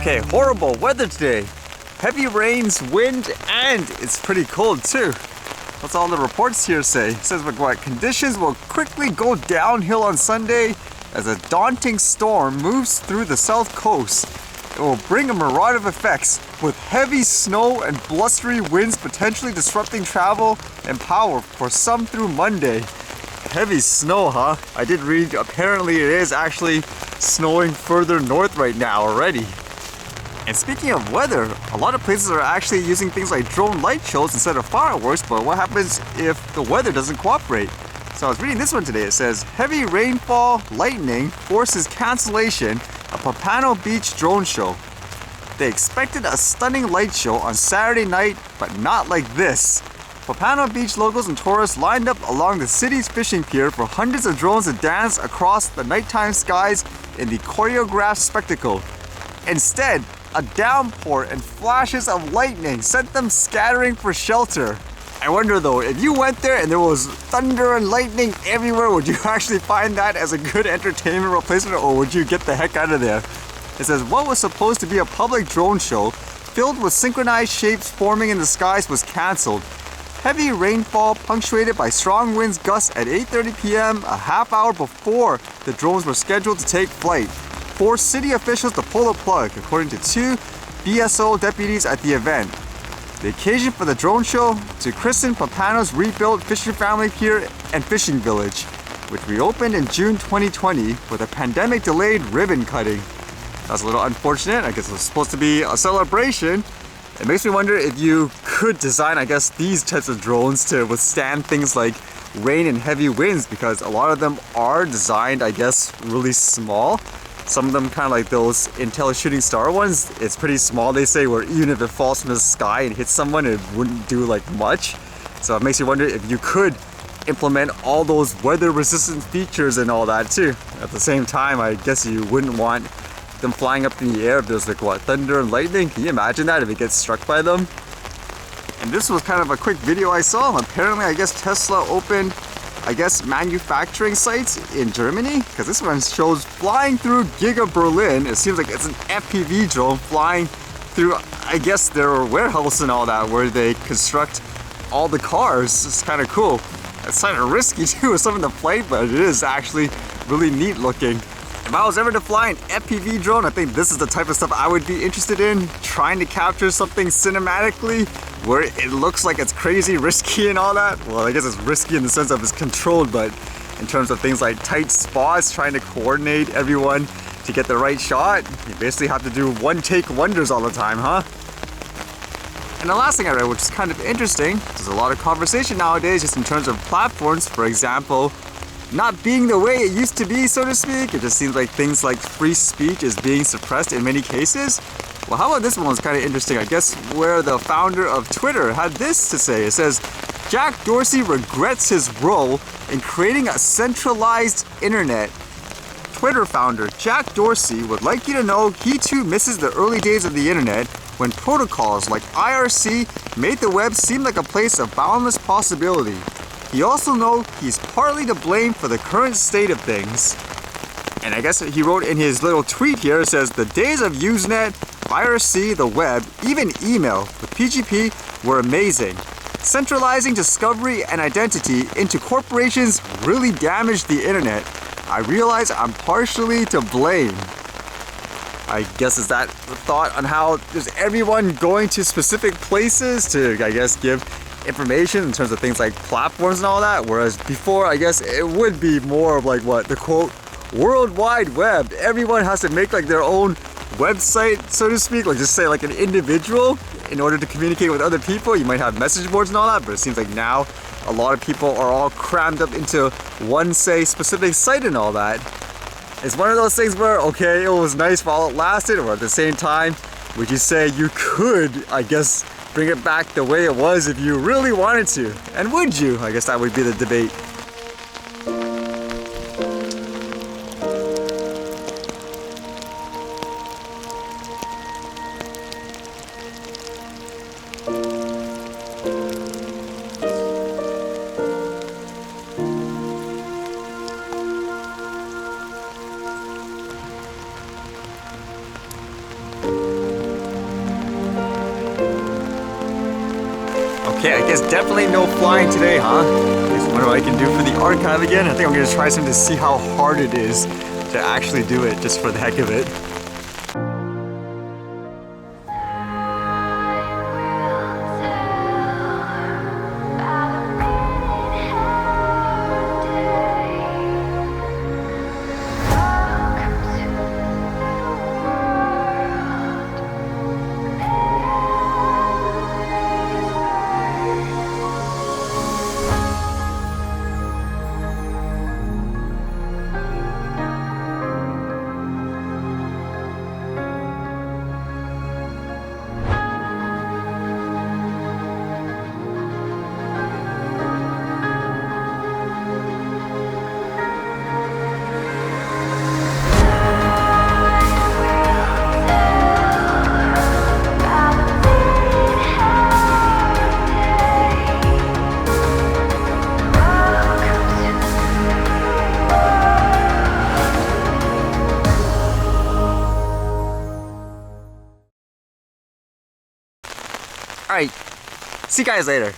Okay, horrible weather today. Heavy rains, wind, and it's pretty cold too. That's all the reports here say. It says what conditions will quickly go downhill on Sunday as a daunting storm moves through the south coast. It will bring a myriad of effects with heavy snow and blustery winds potentially disrupting travel and power for some through Monday. Heavy snow, huh? I did read apparently it is actually snowing further north right now already. And speaking of weather, a lot of places are actually using things like drone light shows instead of fireworks, but what happens if the weather doesn't cooperate? So I was reading this one today. It says, heavy rainfall, lightning forces cancellation of Pompano Beach drone show. They expected a stunning light show on Saturday night, but not like this. Pompano Beach locals and tourists lined up along the city's fishing pier for hundreds of drones to dance across the nighttime skies in the choreographed spectacle. Instead, a downpour and flashes of lightning sent them scattering for shelter. I wonder though, if you went there and there was thunder and lightning everywhere, would you actually find that as a good entertainment replacement, or would you get the heck out of there? It says what was supposed to be a public drone show filled with synchronized shapes forming in the skies was cancelled. Heavy rainfall punctuated by strong winds gusts at 8:30 p.m. a half hour before the drones were scheduled to take flight forced city officials to pull the plug, according to two BSO deputies at the event. The occasion for the drone show to christen Pompano's rebuilt Fisher Family Pier and Fishing Village, which reopened in June 2020 with a pandemic-delayed ribbon cutting. That's a little unfortunate. I guess it was supposed to be a celebration. It makes me wonder if you could design, I guess, these types of drones to withstand things like rain and heavy winds, because a lot of them are designed, I guess, really small. Some of them kind of like those Intel Shooting Star ones. It's pretty small, they say, where even if it falls from the sky and hits someone, it wouldn't do like much. So it makes you wonder if you could implement all those weather resistant features and all that too. At the same time, I guess you wouldn't want them flying up in the air if there's like what, thunder and lightning. Can you imagine that if it gets struck by them? And this was kind of a quick video I saw. Apparently, I guess Tesla opened, I guess, manufacturing sites in Germany, because this one shows flying through Giga Berlin. It seems like it's an FPV drone flying through, I guess, their warehouse and all that, where they construct all the cars. It's kind of cool. It's kind of risky too with some of the flight, but it is actually really neat looking. If I was ever to fly an FPV drone, I think this is the type of stuff I would be interested in, trying to capture something cinematically where it looks like it's crazy risky and all that. Well, I guess it's risky in the sense of it's controlled, but in terms of things like tight spots, trying to coordinate everyone to get the right shot, you basically have to do one-take wonders all the time, huh? And the last thing I read, which is kind of interesting, there's a lot of conversation nowadays just in terms of platforms, for example, not being the way it used to be, so to speak. It just seems like things like free speech is being suppressed in many cases. Well, how about this one? Was kind of interesting. I guess where the founder of Twitter had this to say. It says, Jack Dorsey regrets his role in creating a centralized internet. Twitter founder Jack Dorsey would like you to know he too misses the early days of the internet, when protocols like IRC made the web seem like a place of boundless possibility. He also knows he's partly to blame for the current state of things. And I guess he wrote in his little tweet here, it says, the days of Usenet, IRC, the web, even email with PGP were amazing. Centralizing discovery and identity into corporations really damaged the internet. I realize I'm partially to blame. I guess is that the thought on how there's everyone going to specific places to, I guess, give information in terms of things like platforms and all that, whereas before, I guess it would be more of like what the quote World Wide Web. Everyone has to make like their own website, so to speak, like just say like an individual in order to communicate with other people. You might have message boards and all that, but it seems like now a lot of people are all crammed up into one, say, specific site and all that. It's one of those things where, okay, it was nice while it lasted, or at the same time, would you say you could, I guess, bring it back the way it was if you really wanted to? And would you? I guess that would be the debate. Okay, I guess definitely no flying today, huh? I wonder what I can do for the archive again. I think I'm gonna try some to see how hard it is to actually do it just for the heck of it. Alright, see you guys later.